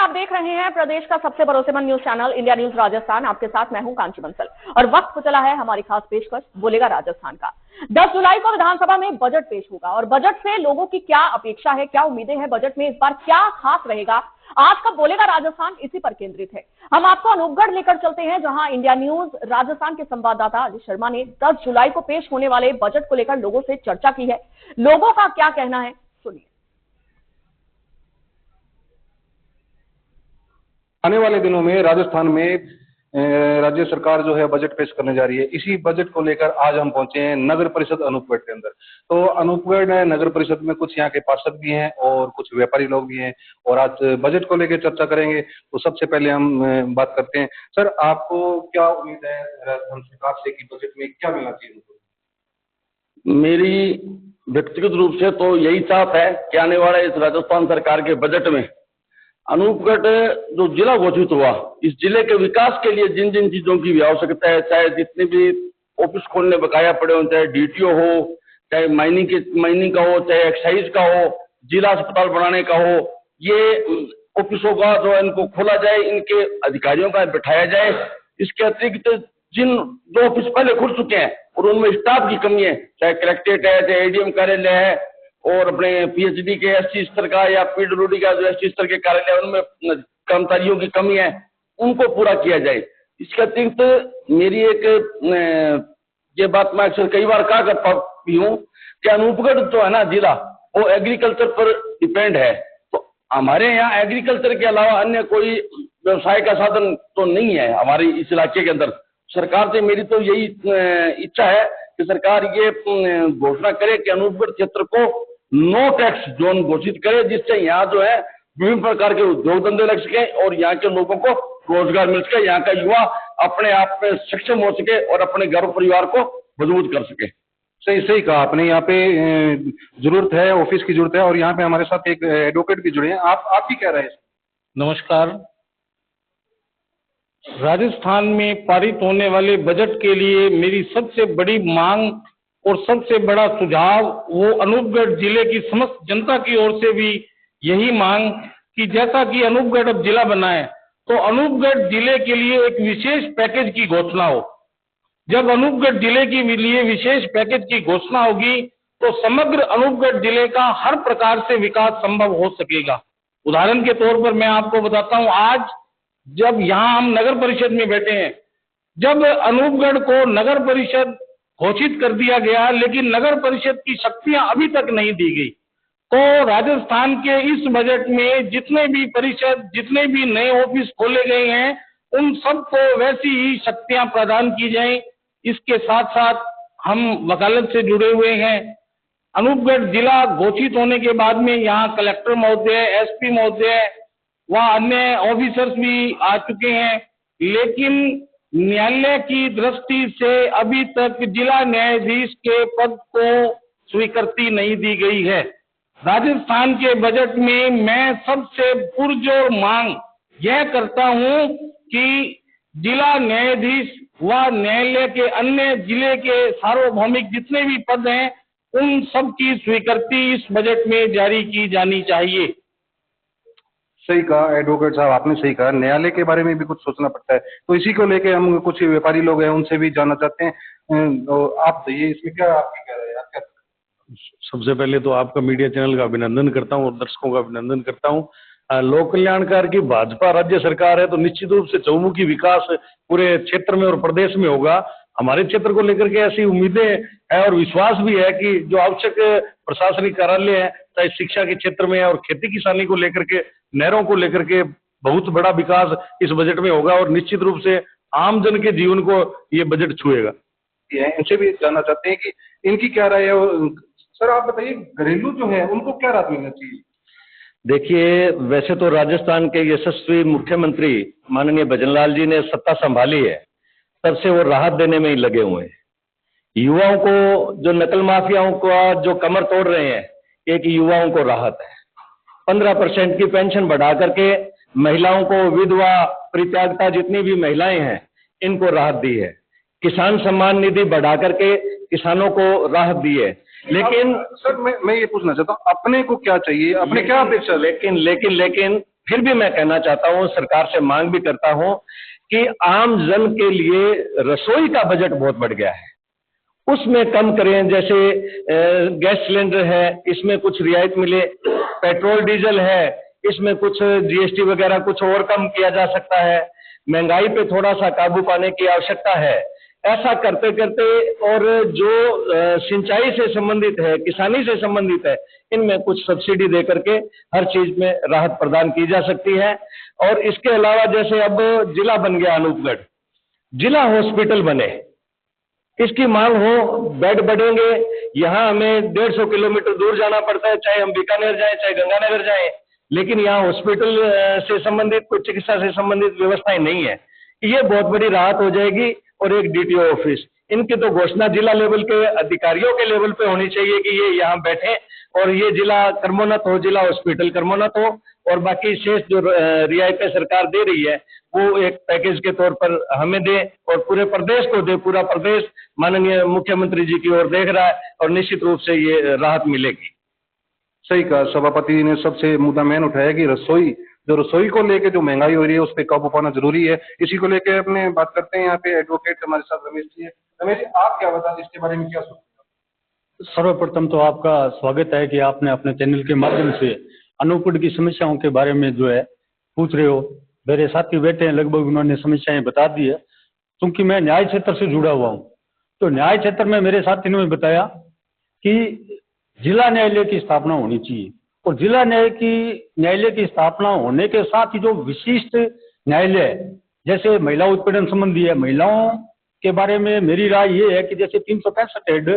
आप देख रहे हैं प्रदेश का सबसे भरोसेमंद news channel India news Rajasthan. आपके साथ मैं हूं कांची बंसल और वक्त हो चला है हमारी खास पेशकश बोलेगा राजस्थान का। 10 जुलाई को विधानसभा में बजट पेश होगा और बजट से लोगों की क्या अपेक्षा है, क्या उम्मीदें हैं, बजट में इस बार क्या खास रहेगा, आज का बोलेगा राजस्थान इसी पर केंद्रित है। हम आपको अनूपगढ़ लेकर चलते हैं जहां इंडिया न्यूज राजस्थान के संवाददाता अजय शर्मा ने 10 जुलाई को पेश होने वाले बजट को लेकर लोगों से चर्चा की है। लोगों का क्या कहना है, सुनिए। आने वाले दिनों में राजस्थान में राज्य सरकार जो है बजट पेश करने जा रही है। इसी बजट को लेकर आज हम पहुंचे हैं नगर परिषद अनूपगढ़ के अंदर। तो अनूपगढ़ नगर परिषद में कुछ यहाँ के पार्षद भी हैं और कुछ व्यापारी लोग भी हैं और आज बजट को लेकर चर्चा करेंगे। तो सबसे पहले हम बात करते हैं। सर, आपको क्या उम्मीद है राजस्थान सरकार से कि बजट में क्या मिलना चाहिए? मेरी व्यक्तिगत रूप से तो यही चाहत है कि आने वाले इस राजस्थान सरकार के बजट में अनूपगढ़ जो जिला घोषित हुआ, इस जिले के विकास के लिए जिन जिन चीजों की भी आवश्यकता है, चाहे जितने भी ऑफिस खोलने बकाया पड़े हो, चाहे डीटीओ हो, चाहे माइनिंग का हो, चाहे एक्साइज का हो, जिला अस्पताल बनाने का हो, ये ऑफिसों का जो इनको खोला जाए, इनके अधिकारियों का बिठाया जाए। इसके अतिरिक्त जिन जो ऑफिस पहले खुल चुके हैं और उनमें स्टाफ की कमी है, चाहे कलेक्ट्रेट है, चाहे एडीएम कार्यालय है और अपने पीएचडी के एससी स्तर का या पीडब्ल्यूडी का जो एससी स्तर के कार्यालय उनमें कर्मचारियों की कमी है, उनको पूरा किया जाए। इसके अतिरिक्त मेरी एक ये बात मैं अक्सर कई बार कहा करता भी हूँ कि अनूपगढ़ जो है ना जिला, वो एग्रीकल्चर पर डिपेंड है। तो हमारे यहाँ एग्रीकल्चर के अलावा अन्य कोई व्यवसाय का साधन तो नहीं है हमारे इस इलाके के अंदर। सरकार से मेरी तो यही इच्छा है कि सरकार ये घोषणा करे कि अनूपगढ़ क्षेत्र को नो टैक्स जोन घोषित करे, जिससे यहाँ जो है विभिन्न प्रकार के उद्योग धंधे लग सके और यहाँ के लोगों को रोजगार मिल सके, यहाँ का युवा अपने आप में सक्षम हो सके और अपने घर परिवार को मजबूत कर सके। सही कहा आपने। यहाँ पे जरूरत है, ऑफिस की जरूरत है और यहाँ पे हमारे साथ एक एडवोकेट भी जुड़े हैं। आप भी कह रहे हैं? नमस्कार। राजस्थान में पारित होने वाले बजट के लिए मेरी सबसे बड़ी मांग और सबसे बड़ा सुझाव वो अनूपगढ़ जिले की समस्त जनता की ओर से भी यही मांग कि जैसा कि अनूपगढ़ अब जिला बना है तो अनूपगढ़ जिले के लिए एक विशेष पैकेज की घोषणा हो। जब अनूपगढ़ जिले के लिए विशेष पैकेज की घोषणा होगी तो समग्र अनूपगढ़ जिले का हर प्रकार से विकास संभव हो सकेगा। उदाहरण के तौर पर मैं आपको बताता हूँ, आज जब यहाँ हम नगर परिषद में बैठे हैं, जब अनूपगढ़ को नगर परिषद घोषित कर दिया गया लेकिन नगर परिषद की शक्तियां अभी तक नहीं दी गई, तो राजस्थान के इस बजट में जितने भी परिषद, जितने भी नए ऑफिस खोले गए हैं, उन सबको वैसी ही शक्तियां प्रदान की जाएं। इसके साथ साथ हम वकालत से जुड़े हुए हैं। अनूपगढ़ जिला घोषित होने के बाद में यहाँ कलेक्टर महोदय, एसपी महोदय, वहाँ अन्य ऑफिसर्स भी आ चुके हैं, लेकिन न्यायालय की दृष्टि से अभी तक जिला न्यायाधीश के पद को स्वीकृति नहीं दी गई है। राजस्थान के बजट में मैं सबसे पुरजोर मांग यह करता हूं कि जिला न्यायाधीश व न्यायालय के अन्य जिले के सार्वभौमिक जितने भी पद हैं, उन सब की स्वीकृति इस बजट में जारी की जानी चाहिए। सही कहा एडवोकेट साहब, आपने सही कहा। न्यायालय के बारे में भी कुछ सोचना पड़ता है, तो इसी को लेके हम कुछ व्यापारी लोग हैं उनसे भी जानना चाहते हैं। तो आप ये इसमें क्या आपकी कह रहे हैं? आप क्या? सबसे पहले तो आपका मीडिया चैनल का अभिनंदन करता हूं और दर्शकों का अभिनंदन करता हूं। लोक कल्याणकार की भाजपा राज्य सरकार है तो निश्चित रूप से चहुमुखी विकास पूरे क्षेत्र में और प्रदेश में होगा। हमारे क्षेत्र को लेकर के ऐसी उम्मीदें है और विश्वास भी है कि जो आवश्यक प्रशासनिक कार्यालय है, चाहे शिक्षा के क्षेत्र में और खेती किसानी को लेकर के, नहरों को लेकर के बहुत बड़ा विकास इस बजट में होगा और निश्चित रूप से आम जन के जीवन को ये बजट छुएगा। इनसे भी जानना चाहते हैं कि इनकी क्या राय है। सर आप बताइए, घरेलू जो है उनको क्या राहत मिलना चाहिए? देखिए, वैसे तो राजस्थान के यशस्वी मुख्यमंत्री माननीय भजनलाल जी ने सत्ता संभाली है, तब से वो राहत देने में ही लगे हुए हैं। युवाओं को, जो नकल माफियाओं का जो कमर तोड़ रहे हैं, एक युवाओं को राहत है। 15% की पेंशन बढ़ा करके महिलाओं को, विधवा, परित्यागता जितनी भी महिलाएं हैं, इनको राहत दी है। किसान सम्मान निधि बढ़ा करके किसानों को राहत दी है। लेकिन सर मैं ये पूछना चाहता हूँ, अपने को क्या चाहिए, अपने क्या अपेक्षा? लेकिन फिर भी मैं कहना चाहता हूँ, सरकार से मांग भी करता हूँ कि आम जन के लिए रसोई का बजट बहुत बढ़ गया है, उसमें कम करें। जैसे गैस सिलेंडर है, इसमें कुछ रियायत मिले, पेट्रोल डीजल है, इसमें कुछ जीएसटी वगैरह कुछ और कम किया जा सकता है, महंगाई पे थोड़ा सा काबू पाने की आवश्यकता है। ऐसा करते करते और जो सिंचाई से संबंधित है, किसानी से संबंधित है, इनमें कुछ सब्सिडी दे करके हर चीज में राहत प्रदान की जा सकती है। और इसके अलावा जैसे अब जिला बन गया अनूपगढ़, जिला हॉस्पिटल बने, इसकी मांग हो, बेड बढ़ेंगे। यहाँ हमें 150 किलोमीटर दूर जाना पड़ता है, चाहे हम बीकानेर जाएं चाहे गंगानगर जाएं, लेकिन यहाँ हॉस्पिटल से संबंधित कुछ चिकित्सा से संबंधित व्यवस्थाएं नहीं है। ये बहुत बड़ी राहत हो जाएगी। और एक डीटीओ ऑफिस, इनकी तो घोषणा जिला लेवल के अधिकारियों के लेवल पे होनी चाहिए कि ये यहाँ बैठे और ये जिला कर्मोन्नत हो, जिला हॉस्पिटल कर्मोन्नत हो, और बाकी शेष जो रियायतें सरकार दे रही है वो एक पैकेज के तौर पर हमें दे और पूरे प्रदेश को दे। पूरा प्रदेश माननीय मुख्यमंत्री जी की ओर देख रहा है और निश्चित रूप से ये राहत मिलेगी। सही कहा, सभापति ने सबसे मुद्दा मेन उठाया कि रसोई को लेके जो महंगाई हो रही है उस पर काबू पाना जरूरी है। इसी को लेके अपने बात करते हैं। यहाँ पे एडवोकेट हमारे साथ रमेश जी है। रमेश जी, आप क्या बताते इसके बारे में, क्या सोचते हैं? सर्वप्रथम तो आपका स्वागत है कि आपने अपने चैनल के माध्यम से अनूपगढ़ की समस्याओं के बारे में जो है पूछ रहे हो। मेरे साथी बैठे हैं, लगभग उन्होंने समस्याएं बता दी है। क्योंकि मैं न्याय क्षेत्र से जुड़ा हुआ हूँ, तो न्याय क्षेत्र में मेरे साथी ने बताया कि जिला न्यायालय की स्थापना होनी चाहिए, और जिला न्यायालय की स्थापना होने के साथ ही जो विशिष्ट न्यायालय, जैसे महिला उत्पीड़न संबंधी है, महिलाओं के बारे में मेरी राय ये है कि जैसे 365 हेड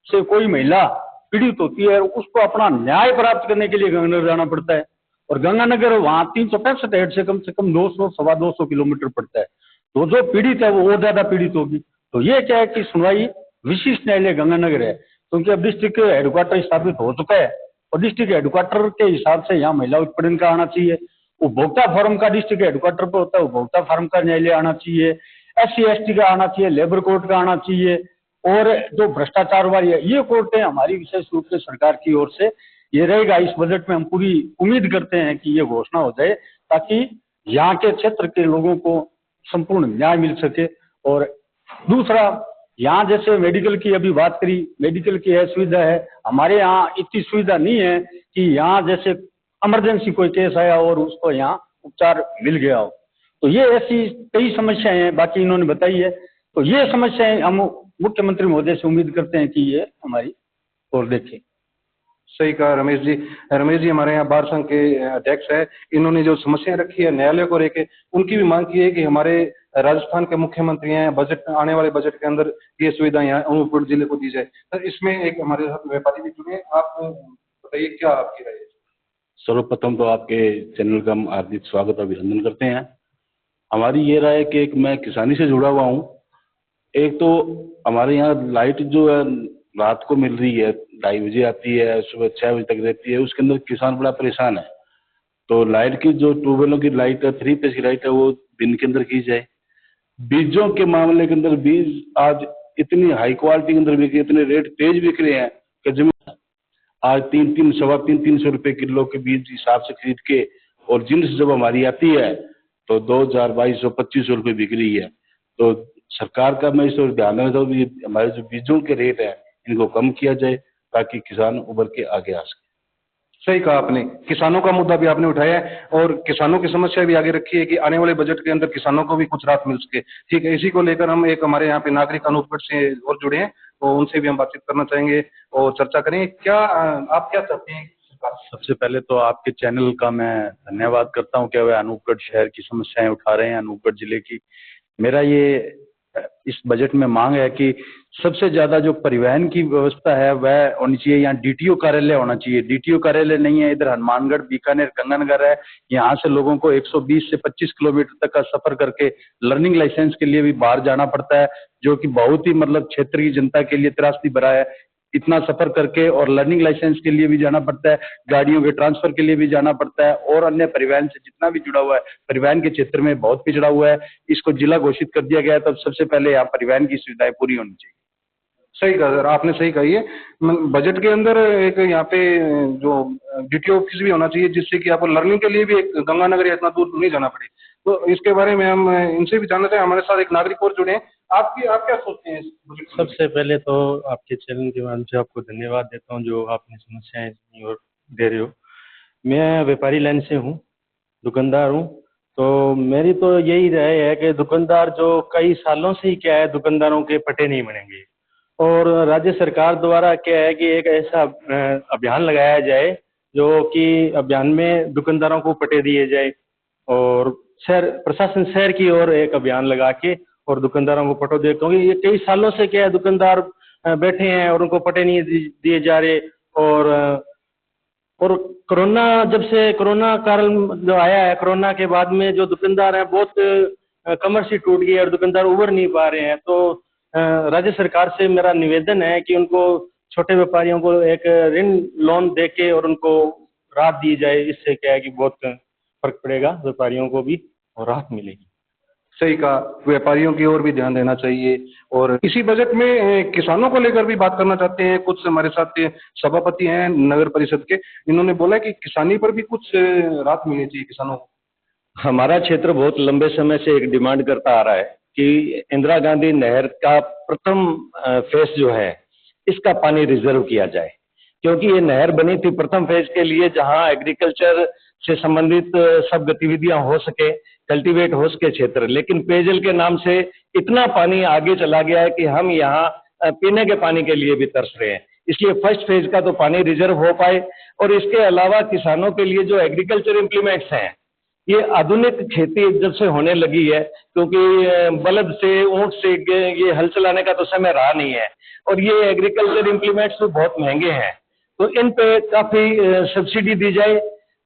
से कोई महिला पीड़ित होती है, उसको अपना न्याय प्राप्त करने के लिए गंगानगर जाना पड़ता है, और गंगानगर वहाँ 365 हेड से कम 200 सवा 200 किलोमीटर पड़ता है। तो जो पीड़ित है वो और ज्यादा पीड़ित होगी। तो ये क्या है कि सुनवाई विशिष्ट न्यायालय गंगानगर है, क्योंकि अब डिस्ट्रिक्ट हेडक्वार्टर स्थापित हो चुका है, और डिस्ट्रिक्ट हेडक्वार्टर के हिसाब से यहाँ महिला उत्पीड़न का आना चाहिए। उपभोक्ता फोरम का डिस्ट्रिक्ट हेडक्वार्टर पर होता है, उपभोक्ता फोरम का न्यायालय आना चाहिए, SC/ST का आना चाहिए, लेबर कोर्ट का आना चाहिए, और जो भ्रष्टाचार वाली है ये कोर्टें हमारी विशेष रूप से सरकार की ओर से ये रहेगा। इस बजट में हम पूरी उम्मीद करते हैं कि ये घोषणा हो जाए, ताकि यहाँ के क्षेत्र के लोगों को संपूर्ण न्याय मिल सके। और दूसरा, यहाँ जैसे मेडिकल की अभी बात करी, मेडिकल की है सुविधा है, हमारे यहाँ इतनी सुविधा नहीं है कि यहाँ जैसे इमरजेंसी कोई केस आया और उसको यहाँ उपचार मिल गया हो। तो ये ऐसी कई समस्याएं हैं, बाकी इन्होंने बताई है। तो ये समस्याएं हम मुख्यमंत्री महोदय से उम्मीद करते हैं कि ये हमारी ओर देखें। सही कहा रमेश जी। रमेश जी हमारे यहाँ बार संघ के अध्यक्ष है, इन्होंने जो समस्याएं रखी है न्यायालय को लेके, उनकी भी मांग की है कि हमारे राजस्थान के मुख्यमंत्री हैं, बजट आने वाले बजट के अंदर ये सुविधा यहाँ अनूपगढ़ जिले को दी जाए। तो इसमें एक हमारे साथ व्यापारी भी जुड़े, आप बताइए क्या आपकी राय है? सर्वप्रथम तो आपके चैनल का हम हार्दिक स्वागत अभिनंदन करते हैं। हमारी ये राय है कि एक मैं किसानी से जुड़ा हुआ हूँ। एक तो हमारे यहाँ लाइट जो है रात को मिल रही है, 2:30 बजे आती है, सुबह 6 बजे तक रहती है, उसके अंदर किसान बड़ा परेशान है। तो लाइट की जो ट्यूबवेलों की लाइट है, 3 फेज की लाइट है, वो दिन के अंदर की जाए। बीजों के मामले के अंदर बीज आज इतनी हाई क्वालिटी के अंदर बिक रहे, इतने रेट तेज बिक रहे हैं कि जमीन आज 300 रुपए किलो के बीज हिसाब से खरीद के, और जिनस जब हमारी आती है तो 2000, 2200, 2500 रुपए बिक रही है। तो सरकार का मैं इस ओर ध्यान देना चाहूँ कि हमारे जो बीजों के रेट है इनको कम किया जाए, ताकि किसान उभर के आगे आ सके। सही कहा आपने, किसानों का मुद्दा भी आपने उठाया है और किसानों की समस्या भी आगे रखी है कि आने वाले बजट के अंदर किसानों को भी कुछ राहत मिल सके। ठीक है, इसी को लेकर हम एक हमारे यहाँ पे नागरिक अनूपगढ़ से और जुड़े हैं, तो उनसे भी हम बातचीत करना चाहेंगे और चर्चा करेंगे। क्या आप क्या चाहते हैं? सबसे पहले तो आपके चैनल का मैं धन्यवाद करता हूं कि वह अनूपगढ़ शहर की समस्याएं उठा रहे हैं, अनूपगढ़ जिले की। मेरा ये इस बजट में मांग है कि सबसे ज्यादा जो परिवहन की व्यवस्था है वह होनी चाहिए। यहाँ डीटीओ कार्यालय होना चाहिए। डीटीओ कार्यालय नहीं है, इधर हनुमानगढ़, बीकानेर, गंगानगर है। यहाँ से लोगों को 120 से 25 किलोमीटर तक का सफर करके लर्निंग लाइसेंस के लिए भी बाहर जाना पड़ता है, जो कि बहुत ही मतलब क्षेत्र की जनता के लिए त्रासदी भरा है। इतना सफर करके और लर्निंग लाइसेंस के लिए भी जाना पड़ता है, गाड़ियों के ट्रांसफर के लिए भी जाना पड़ता है, और अन्य परिवहन से जितना भी जुड़ा हुआ है, परिवहन के क्षेत्र में बहुत पिछड़ा हुआ है। इसको जिला घोषित कर दिया गया है, तब सबसे पहले यहाँ परिवहन की सुविधाएं पूरी होनी चाहिए। सही कहा सर, आपने सही कही है। बजट के अंदर एक यहाँ पे जो डीटीओ ऑफिस भी होना चाहिए, जिससे कि आपको लर्निंग के लिए भी एक गंगानगर या इतना दूर नहीं जाना पड़े। तो इसके बारे में हम इनसे भी जानना चाहें। हमारे साथ एक नागरिक और जुड़े हैं। आप क्या सोचते हैं इस बजट को? सबसे पहले तो आपके चैनल के माध्यम से आपको धन्यवाद देता हूँ जो आपने समस्याएं इतनी और दे रहे हो। मैं व्यापारी लाइन से हूँ, दुकानदार हूँ। तो मेरी तो यही राय है कि दुकानदार जो कई सालों से ही क्या है, दुकानदारों के पट्टे नहीं बनेंगे। और राज्य सरकार द्वारा क्या है कि एक ऐसा अभियान लगाया जाए जो कि अभियान में दुकानदारों को पट्टे दिए जाए, और शहर प्रशासन शहर की ओर एक अभियान लगा के और दुकानदारों को पट्टे दे, क्योंकि ये कई सालों से क्या है दुकानदार बैठे हैं और उनको पट्टे नहीं दिए जा रहे। और कोरोना, जब से कोरोना काल जो आया है, कोरोना के बाद में जो दुकानदार हैं बहुत कमर सी टूट गई है और दुकानदार उभर नहीं पा रहे हैं। तो राज्य सरकार से मेरा निवेदन है कि उनको छोटे व्यापारियों को एक ऋण लोन देके और उनको राहत दी जाए। इससे क्या है कि बहुत फर्क पड़ेगा, व्यापारियों को भी और राहत मिलेगी। सही कहा, व्यापारियों की ओर भी ध्यान देना चाहिए। और इसी बजट में किसानों को लेकर भी बात करना चाहते हैं। कुछ हमारे साथ सभापति हैं नगर परिषद के, इन्होंने बोला कि किसानी पर भी कुछ राहत मिलनी चाहिए किसानों को। हमारा क्षेत्र बहुत लंबे समय से एक डिमांड करता आ रहा है कि इंदिरा गांधी नहर का प्रथम फेज जो है इसका पानी रिजर्व किया जाए, क्योंकि ये नहर बनी थी प्रथम फेज के लिए जहां एग्रीकल्चर से संबंधित सब गतिविधियां हो सके, कल्टीवेट हो सके क्षेत्र। लेकिन पेयजल के नाम से इतना पानी आगे चला गया है कि हम यहाँ पीने के पानी के लिए भी तरस रहे हैं। इसलिए फर्स्ट फेज का तो पानी रिजर्व हो पाए। और इसके अलावा किसानों के लिए जो एग्रीकल्चर इम्प्लीमेंट्स हैं, ये आधुनिक खेती जब से होने लगी है, क्योंकि बलद से ऊंट से ये हल चलाने का तो समय रहा नहीं है, और ये एग्रीकल्चर इम्प्लीमेंट्स तो बहुत महंगे हैं, तो इन पे काफी सब्सिडी दी जाए।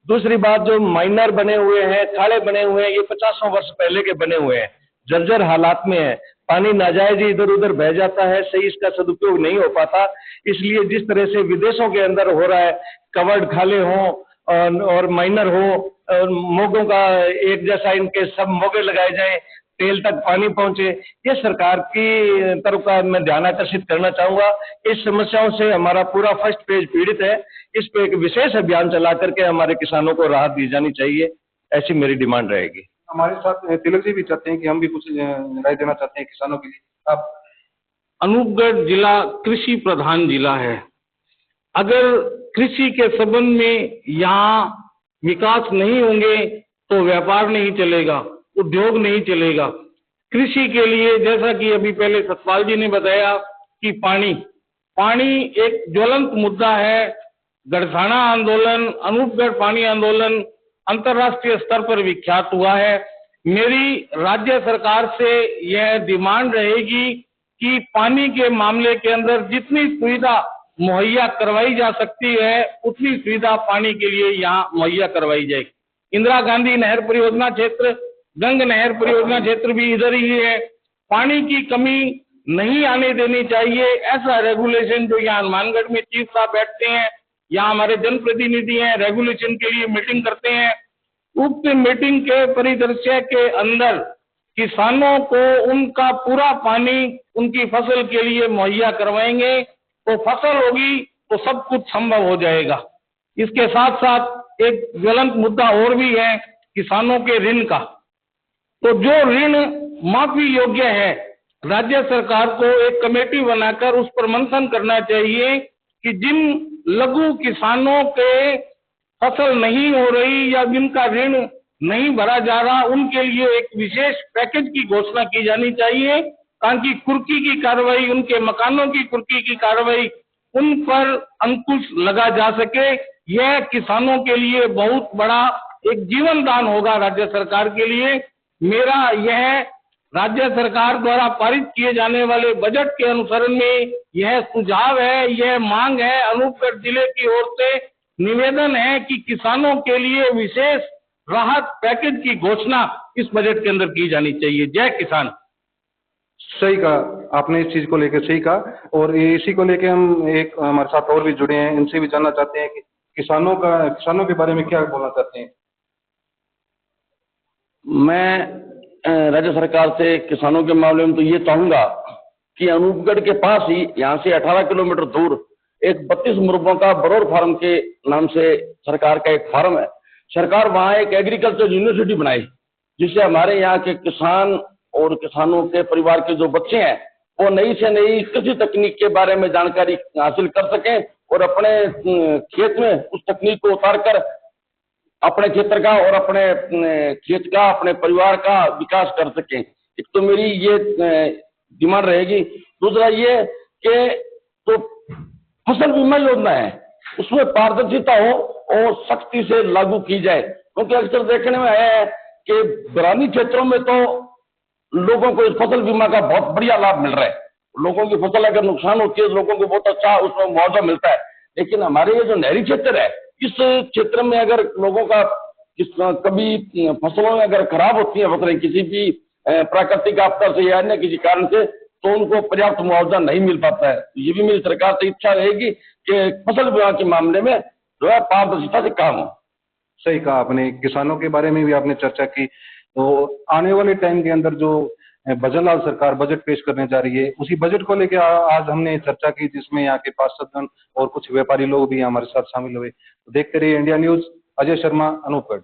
दूसरी बात, जो माइनर बने हुए हैं, खाड़े बने हुए हैं, ये 50 वर्ष पहले के बने हुए हैं, जर्जर हालात में है, पानी नाजायज इधर उधर बह जाता है, सही इसका सदुपयोग नहीं हो पाता। इसलिए जिस तरह से विदेशों के अंदर हो रहा है, कवर्ड खाले हों और माइनर हो, और मोगों का एक जैसा इनके सब मोगे लगाए जाएं, तेल तक पानी पहुंचे, ये सरकार की तरफ का मैं ध्यान आकर्षित करना चाहूंगा। इस समस्याओं से हमारा पूरा फर्स्ट पेज पीड़ित है। इस पे एक विशेष अभियान चला करके हमारे किसानों को राहत दी जानी चाहिए, ऐसी मेरी डिमांड रहेगी। हमारे साथ तिलक जी भी चाहते हैं कि हम भी कुछ राय देना चाहते हैं किसानों के लिए। आप? अनूपगढ़ जिला कृषि प्रधान जिला है। अगर कृषि के संबंध में यहाँ विकास नहीं होंगे तो व्यापार नहीं चलेगा, उद्योग नहीं चलेगा। कृषि के लिए जैसा कि अभी पहले सतपाल जी ने बताया कि पानी एक ज्वलंत मुद्दा है। गढ़साना आंदोलन, अनूपगढ़ पानी आंदोलन अंतर्राष्ट्रीय स्तर पर विख्यात हुआ है। मेरी राज्य सरकार से यह डिमांड रहेगी कि पानी के मामले के अंदर जितनी सुविधा मुहैया करवाई जा सकती है उतनी सुविधा पानी के लिए यहाँ मुहैया करवाई जाए। इंदिरा गांधी नहर परियोजना क्षेत्र, गंग नहर परियोजना क्षेत्र भी इधर ही है। पानी की कमी नहीं आने देनी चाहिए। ऐसा रेगुलेशन जो यहाँ हनुमानगढ़ में चीफ साहब बैठते हैं, यहाँ हमारे जनप्रतिनिधि हैं, रेगुलेशन के लिए मीटिंग करते हैं। उक्त मीटिंग के परिदृश्य के अंदर किसानों को उनका पूरा पानी उनकी फसल के लिए मुहैया करवाएंगे तो फसल होगी तो सब कुछ संभव हो जाएगा। इसके साथ साथ एक ज्वलंत मुद्दा और भी है किसानों के ऋण का। तो जो ऋण माफी योग्य है, राज्य सरकार को एक कमेटी बनाकर उस पर मंथन करना चाहिए कि जिन लघु किसानों के फसल नहीं हो रही या जिनका ऋण नहीं भरा जा रहा, उनके लिए एक विशेष पैकेज की घोषणा की जानी चाहिए ताकि कुर्की की कार्रवाई, उनके मकानों की कुर्की की कार्रवाई, उन पर अंकुश लगा जा सके। यह किसानों के लिए बहुत बड़ा एक जीवन दान होगा राज्य सरकार के लिए। मेरा यह राज्य सरकार द्वारा पारित किए जाने वाले बजट के अनुसरण में यह सुझाव है, यह मांग है। अनूपगढ़ जिले की ओर से निवेदन है कि किसानों के लिए विशेष राहत पैकेज की घोषणा इस बजट के अंदर की जानी चाहिए। जय किसान। सही कहा आपने, इस चीज को लेकर सही कहा। और इसी को लेकर हम एक हमारे साथ और भी जुड़े हैं, इनसे भी जानना चाहते हैं कि किसानों के बारे में क्या बोलना चाहते हैं। मैं राज्य सरकार से किसानों के मामले में तो ये चाहूंगा कि अनूपगढ़ के पास ही यहाँ से 18 किलोमीटर दूर एक 32 मुर्गों का बरौर फार्म के नाम से सरकार का एक फार्म है। सरकार वहाँ एक एग्रीकल्चर यूनिवर्सिटी बनाई, जिससे हमारे यहाँ के किसान और किसानों के परिवार के जो बच्चे हैं वो नई से नई कृषि तकनीक के बारे में जानकारी हासिल कर सकें और अपने खेत में उस तकनीक को उतार कर अपने क्षेत्र का और अपने खेत का, अपने परिवार का विकास कर सकें। एक तो मेरी ये डिमांड रहेगी। दूसरा ये कि तो फसल बीमा योजना है उसमें पारदर्शिता हो और सख्ती से लागू की जाए, क्योंकि अक्सर देखने में आया है कि ग्रामीण क्षेत्रों में तो लोगों को इस फसल बीमा का बहुत बढ़िया लाभ मिल रहा है। लोगों की फसल अगर नुकसान होती है तो लोगों को बहुत अच्छा उसमें मुआवजा मिलता है, लेकिन हमारे ये जो नहरी क्षेत्र है इस क्षेत्र में अगर लोगों का कभी फसलों में अगर खराब होती है फसलें किसी भी प्राकृतिक आपदा से या अन्य किसी कारण से, तो उनको पर्याप्त मुआवजा नहीं मिल पाता है। ये भी मेरी सरकार से इच्छा रहेगी कि फसल बीमा के मामले में जो है पारदर्शिता से काम हो। सही कहा आपने, किसानों के बारे में भी आपने चर्चा की। तो आने वाले टाइम के अंदर जो भजनलाल सरकार बजट पेश करने जा रही है, उसी बजट को लेकर आज हमने चर्चा की, जिसमें यहाँ के पार्षदगण और कुछ व्यापारी लोग भी हमारे साथ शामिल हुए। तो देखते रहिए इंडिया न्यूज। अजय शर्मा, अनूपगढ़।